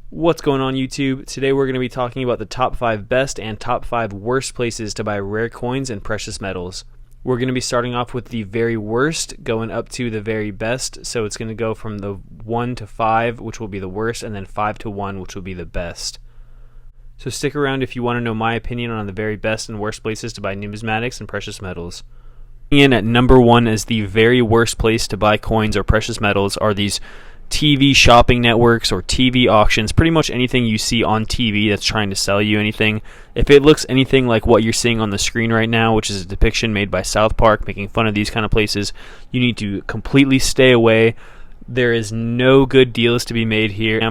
What's going on YouTube? Today we're going to be talking about the top 5 best and top 5 worst places to buy rare coins and precious metals. We're going to be starting off with the very worst, going up to the very best. So it's going to go from the 1 to 5, which will be the worst, and then 5 to 1, which will be the best. So stick around if you want to know my opinion on the very best and worst places to buy numismatics and precious metals. In at number 1 as the very worst place to buy coins or precious metals are these TV shopping networks or TV auctions. Pretty much anything you see on TV that's trying to sell you anything. If it looks anything like what you're seeing on the screen right now, which is a depiction made by South Park making fun of these kind of places, you need to completely stay away. There is no good deals to be made here.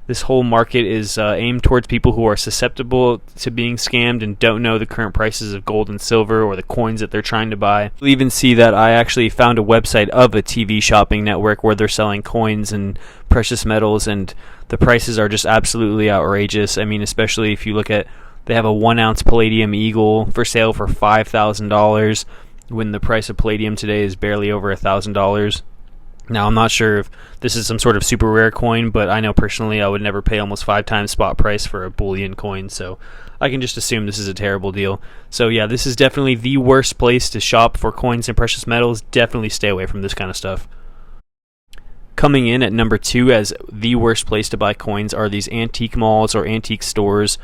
This whole market is aimed towards people who are susceptible to being scammed and don't know the current prices of gold and silver or the coins that they're trying to buy. You'll even see that I actually found a website of a TV shopping network where they're selling coins and precious metals, and the prices are just absolutely outrageous. I mean, especially if you look at, they have a 1-ounce palladium eagle for sale for $5,000 when the price of palladium today is barely over $1,000. Now, I'm not sure if this is some sort of super rare coin, but I know personally I would never pay almost 5 times spot price for a bullion coin, so I can just assume this is a terrible deal. So yeah, this is definitely the worst place to shop for coins and precious metals. Definitely stay away from this kind of stuff. Coming in at number 2 as the worst place to buy coins are these antique malls or antique stores.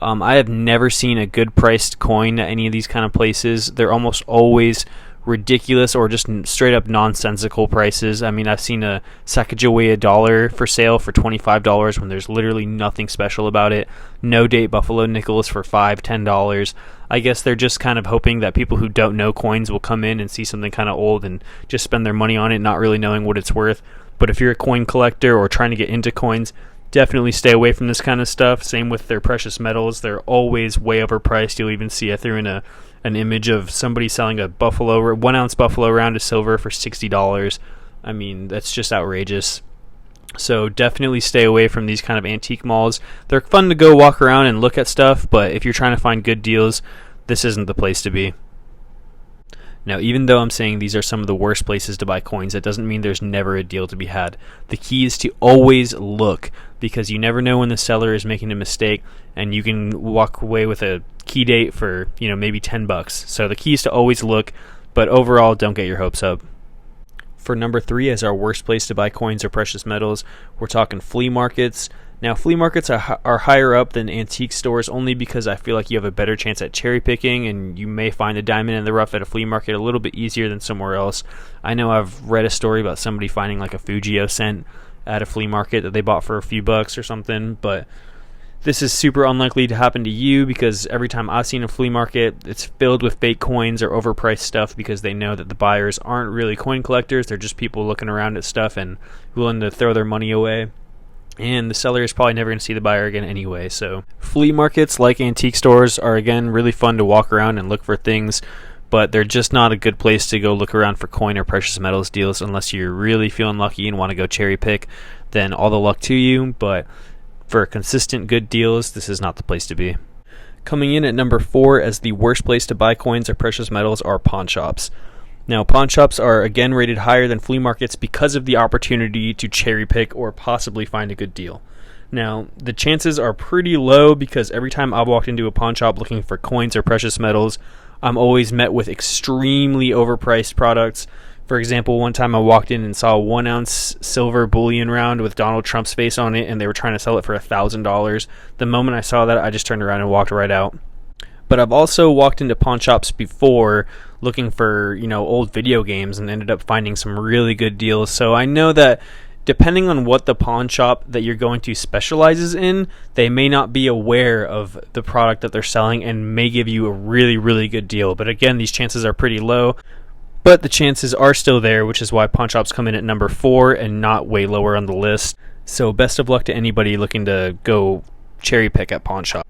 I have never seen a good priced coin at any of these kind of places. They're almost always ridiculous or just straight up nonsensical prices. I mean, I've seen a Sacagawea dollar for sale for $25 when there's literally nothing special about it. No date Buffalo nickels for $5, $10. I guess they're just kind of hoping that people who don't know coins will come in and see something kind of old and just spend their money on it, not really knowing what it's worth. But if you're a coin collector or trying to get into coins, definitely stay away from this kind of stuff. Same with their precious metals. They're always way overpriced. You'll even see, I threw in an image of somebody selling a 1-ounce buffalo round of silver for $60. I mean, that's just outrageous. So definitely stay away from these kind of antique malls. They're fun to go walk around and look at stuff, but if you're trying to find good deals, this isn't the place to be. Now, even though I'm saying these are some of the worst places to buy coins, that doesn't mean there's never a deal to be had. The key is to always look, because you never know when the seller is making a mistake, and you can walk away with a key date for, maybe $10. So the key is to always look, but overall, don't get your hopes up. For number 3 as our worst place to buy coins or precious metals, we're talking flea markets. Now, flea markets are higher up than antique stores only because I feel like you have a better chance at cherry picking, and you may find a diamond in the rough at a flea market a little bit easier than somewhere else. I know I've read a story about somebody finding like a Fujio cent at a flea market that they bought for a few bucks or something, but this is super unlikely to happen to you because every time I've seen a flea market, it's filled with fake coins or overpriced stuff because they know that the buyers aren't really coin collectors. They're just people looking around at stuff and willing to throw their money away. And the seller is probably never going to see the buyer again anyway. So flea markets, like antique stores, are again really fun to walk around and look for things, but they're just not a good place to go look around for coin or precious metals deals unless you're really feeling lucky and want to go cherry pick. Then all the luck to you, but for consistent good deals, this is not the place to be. Coming in at number 4 as the worst place to buy coins or precious metals are pawn shops. Now, pawn shops are again rated higher than flea markets because of the opportunity to cherry pick or possibly find a good deal. Now, the chances are pretty low because every time I've walked into a pawn shop looking for coins or precious metals, I'm always met with extremely overpriced products. For example, one time I walked in and saw a 1-ounce silver bullion round with Donald Trump's face on it, and they were trying to sell it for $1,000. The moment I saw that, I just turned around and walked right out. But I've also walked into pawn shops before looking for, old video games and ended up finding some really good deals. So I know that depending on what the pawn shop that you're going to specializes in, they may not be aware of the product that they're selling and may give you a really, really good deal. But again, these chances are pretty low. But the chances are still there, which is why pawn shops come in at number 4 and not way lower on the list. So best of luck to anybody looking to go cherry pick at pawn shop.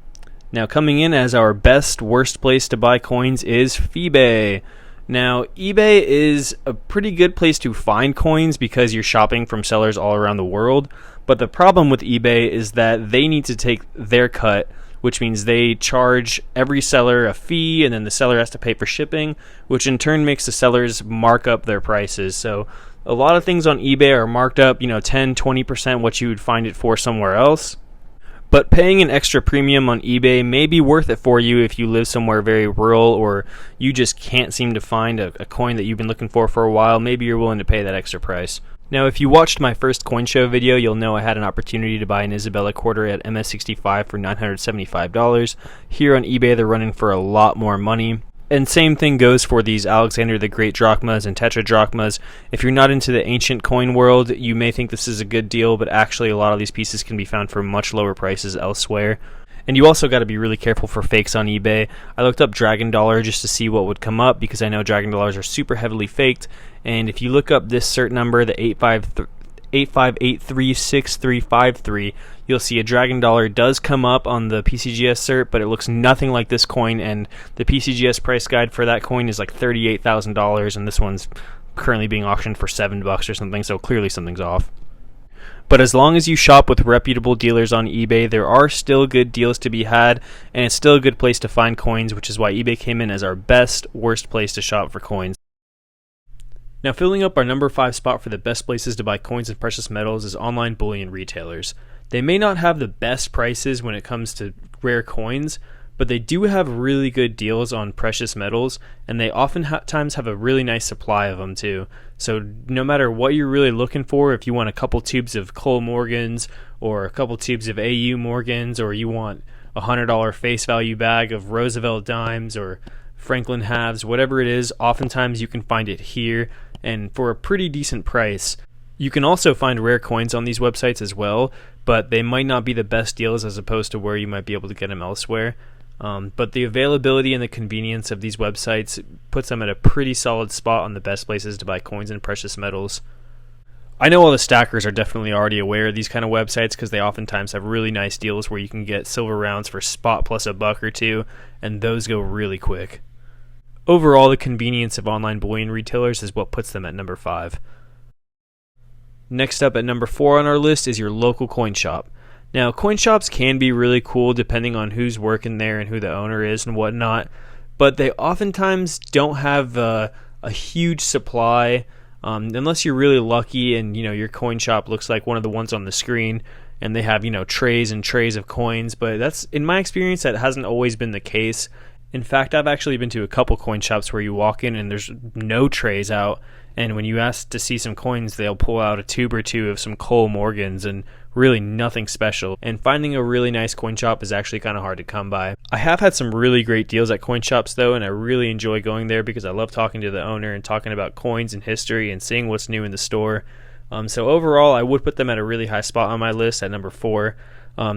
Now, coming in as our best worst place to buy coins is eBay. Now, eBay is a pretty good place to find coins because you're shopping from sellers all around the world. But the problem with eBay is that they need to take their cut, which means they charge every seller a fee, and then the seller has to pay for shipping, which in turn makes the sellers mark up their prices. So A lot of things on eBay are marked up, 10-20% what you would find it for somewhere else. But paying an extra premium on eBay may be worth it for you if you live somewhere very rural or you just can't seem to find a coin that you've been looking for a while. Maybe you're willing to pay that extra price. Now, if you watched my first coin show video, you'll know I had an opportunity to buy an Isabella quarter at MS65 for $975. Here on eBay, they're running for a lot more money. And same thing goes for these Alexander the Great drachmas and tetradrachmas. If you're not into the ancient coin world, you may think this is a good deal, but actually a lot of these pieces can be found for much lower prices elsewhere. And you also got to be really careful for fakes on eBay. I looked up Dragon Dollar just to see what would come up because I know Dragon Dollars are super heavily faked. And if you look up this cert number, the 85836353, you'll see a Dragon Dollar does come up on the PCGS cert, but it looks nothing like this coin, and the PCGS price guide for that coin is like $38,000, and this one's currently being auctioned for $7 or something, so clearly something's off. But as long as you shop with reputable dealers on eBay, there are still good deals to be had, and it's still a good place to find coins, which is why eBay came in as our worst place to shop for coins. Now, filling up our number 5 spot for the best places to buy coins and precious metals is online bullion retailers. They may not have the best prices when it comes to rare coins, but they do have really good deals on precious metals, and they oftentimes have a really nice supply of them too. So no matter what you're really looking for, if you want a couple tubes of Cole Morgans or a couple tubes of AU Morgans, or you want a $100 face value bag of Roosevelt dimes or Franklin halves, whatever it is, oftentimes you can find it here and for a pretty decent price. You can also find rare coins on these websites as well, but they might not be the best deals as opposed to where you might be able to get them elsewhere. But the availability and the convenience of these websites puts them at a pretty solid spot on the best places to buy coins and precious metals. I know all the stackers are definitely already aware of these kind of websites because they oftentimes have really nice deals where you can get silver rounds for spot plus $1 or $2, and those go really quick. Overall, the convenience of online bullion retailers is what puts them at number 5. Next up at number 4 on our list is your local coin shop. Now, coin shops can be really cool depending on who's working there and who the owner is and whatnot, but they oftentimes don't have a huge supply unless you're really lucky and your coin shop looks like one of the ones on the screen and they have trays and trays of coins. But that's, in my experience, that hasn't always been the case. In fact, I've actually been to a couple coin shops where you walk in and there's no trays out, and when you ask to see some coins, they'll pull out a tube or two of some Cole Morgans and really nothing special. And finding a really nice coin shop is actually kind of hard to come by. I have had some really great deals at coin shops though, and I really enjoy going there because I love talking to the owner and talking about coins and history and seeing what's new in the store. So overall, I would put them at a really high spot on my list at number 4.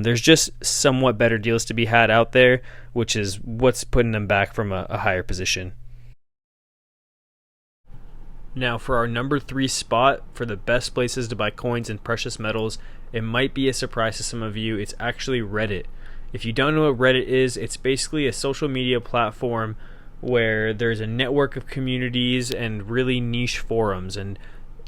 There's just somewhat better deals to be had out there, which is what's putting them back from a higher position. Now, for our number 3 spot for the best places to buy coins and precious metals, it might be a surprise to some of you. It's actually Reddit. If you don't know what Reddit is, it's basically a social media platform where there's a network of communities and really niche forums, and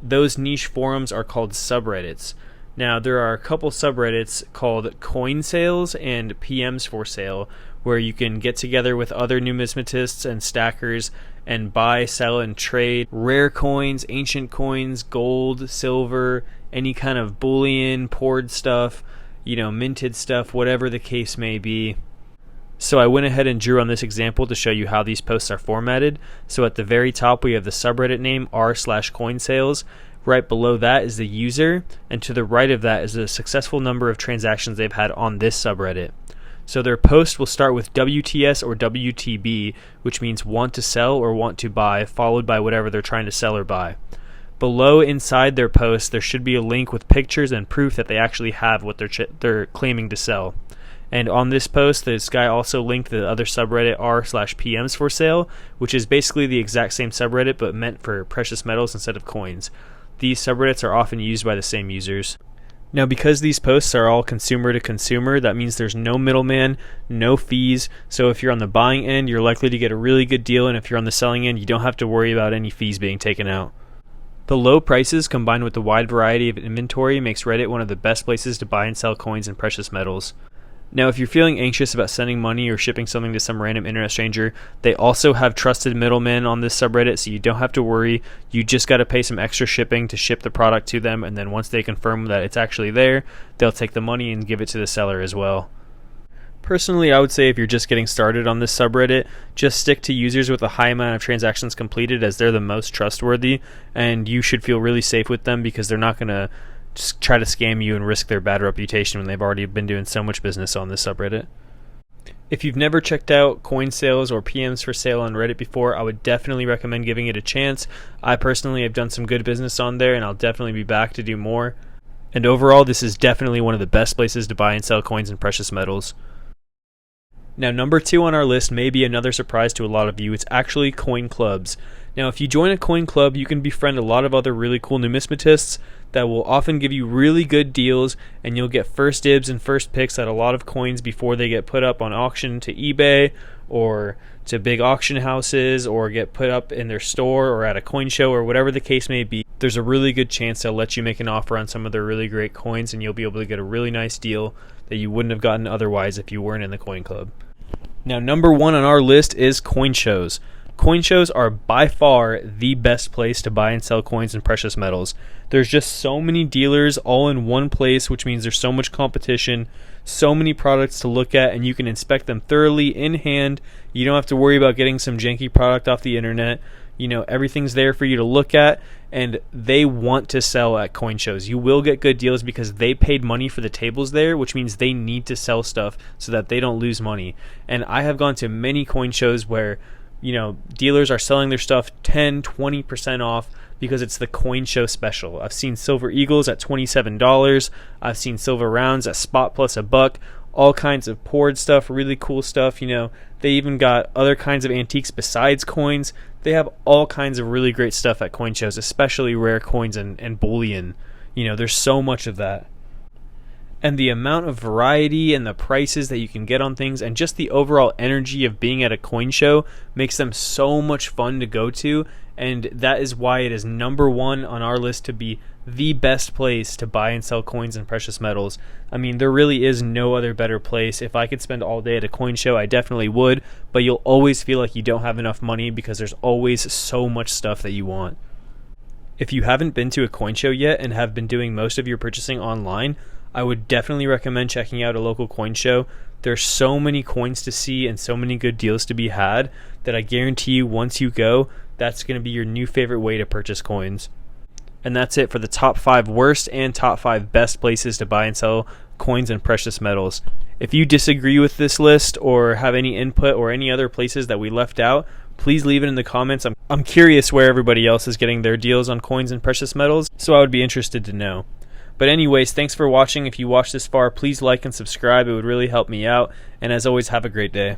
those niche forums are called subreddits. Now, there are a couple subreddits called Coin Sales and PMs for Sale, where you can get together with other numismatists and stackers and buy, sell, and trade rare coins, ancient coins, gold, silver, any kind of bullion, poured stuff, minted stuff, whatever the case may be. So I went ahead and drew on this example to show you how these posts are formatted. So at the very top, we have the subreddit name r/coinsales. Right below that is the user, and to the right of that is the successful number of transactions they've had on this subreddit. So their post will start with WTS or WTB, which means want to sell or want to buy, followed by whatever they're trying to sell or buy. Below inside their post, there should be a link with pictures and proof that they actually have what they're claiming to sell. And on this post, this guy also linked the other subreddit r/PMs for sale, which is basically the exact same subreddit but meant for precious metals instead of coins. These subreddits are often used by the same users. Now, because these posts are all consumer to consumer, that means there's no middleman, no fees. So if you're on the buying end, you're likely to get a really good deal, and if you're on the selling end, you don't have to worry about any fees being taken out. The low prices combined with the wide variety of inventory makes Reddit one of the best places to buy and sell coins and precious metals. Now, if you're feeling anxious about sending money or shipping something to some random internet stranger, they also have trusted middlemen on this subreddit, so you don't have to worry. You just got to pay some extra shipping to ship the product to them, and then once they confirm that it's actually there, they'll take the money and give it to the seller as well. Personally, I would say if you're just getting started on this subreddit, just stick to users with a high amount of transactions completed, as they're the most trustworthy, and you should feel really safe with them because they're not going to just try to scam you and risk their bad reputation when they've already been doing so much business on this subreddit. If you've never checked out coin sales or PMs for sale on Reddit before, I would definitely recommend giving it a chance. I personally have done some good business on there, and I'll definitely be back to do more. And overall, this is definitely one of the best places to buy and sell coins and precious metals. Now, number 2 on our list may be another surprise to a lot of you. It's actually coin clubs. Now, if you join a coin club, you can befriend a lot of other really cool numismatists that will often give you really good deals, and you'll get first dibs and first picks at a lot of coins before they get put up on auction to eBay or to big auction houses or get put up in their store or at a coin show or whatever the case may be. There's a really good chance they'll let you make an offer on some of their really great coins, and you'll be able to get a really nice deal that you wouldn't have gotten otherwise if you weren't in the coin club. Now, number 1 on our list is coin shows. Coin shows are by far the best place to buy and sell coins and precious metals. There's just so many dealers all in one place, which means there's so much competition, so many products to look at, and you can inspect them thoroughly in hand. You don't have to worry about getting some janky product off the internet. You know, everything's there for you to look at, and they want to sell at coin shows. You will get good deals because they paid money for the tables there, which means they need to sell stuff so that they don't lose money. And I have gone to many coin shows where, you know, dealers are selling their stuff 10-20% off because it's the coin show special. I've seen silver eagles at $27. I've seen silver rounds at spot plus $1. All kinds of poured stuff, really cool stuff. You know, they even got other kinds of antiques besides coins. They have all kinds of really great stuff at coin shows, especially rare coins and bullion. You know, there's so much of that. And the amount of variety and the prices that you can get on things and just the overall energy of being at a coin show makes them so much fun to go to, and that is why it is number 1 on our list to be the best place to buy and sell coins and precious metals. I mean, there really is no other better place. If I could spend all day at a coin show, I definitely would, but you'll always feel like you don't have enough money because there's always so much stuff that you want. If you haven't been to a coin show yet and have been doing most of your purchasing online, I would definitely recommend checking out a local coin show. There's so many coins to see and so many good deals to be had that I guarantee you once you go, that's going to be your new favorite way to purchase coins. And that's it for the top 5 worst and top 5 best places to buy and sell coins and precious metals. If you disagree with this list or have any input or any other places that we left out, please leave it in the comments. I'm curious where everybody else is getting their deals on coins and precious metals, so I would be interested to know. But anyways, thanks for watching. If you watched this far, please like and subscribe. It would really help me out. And as always, have a great day.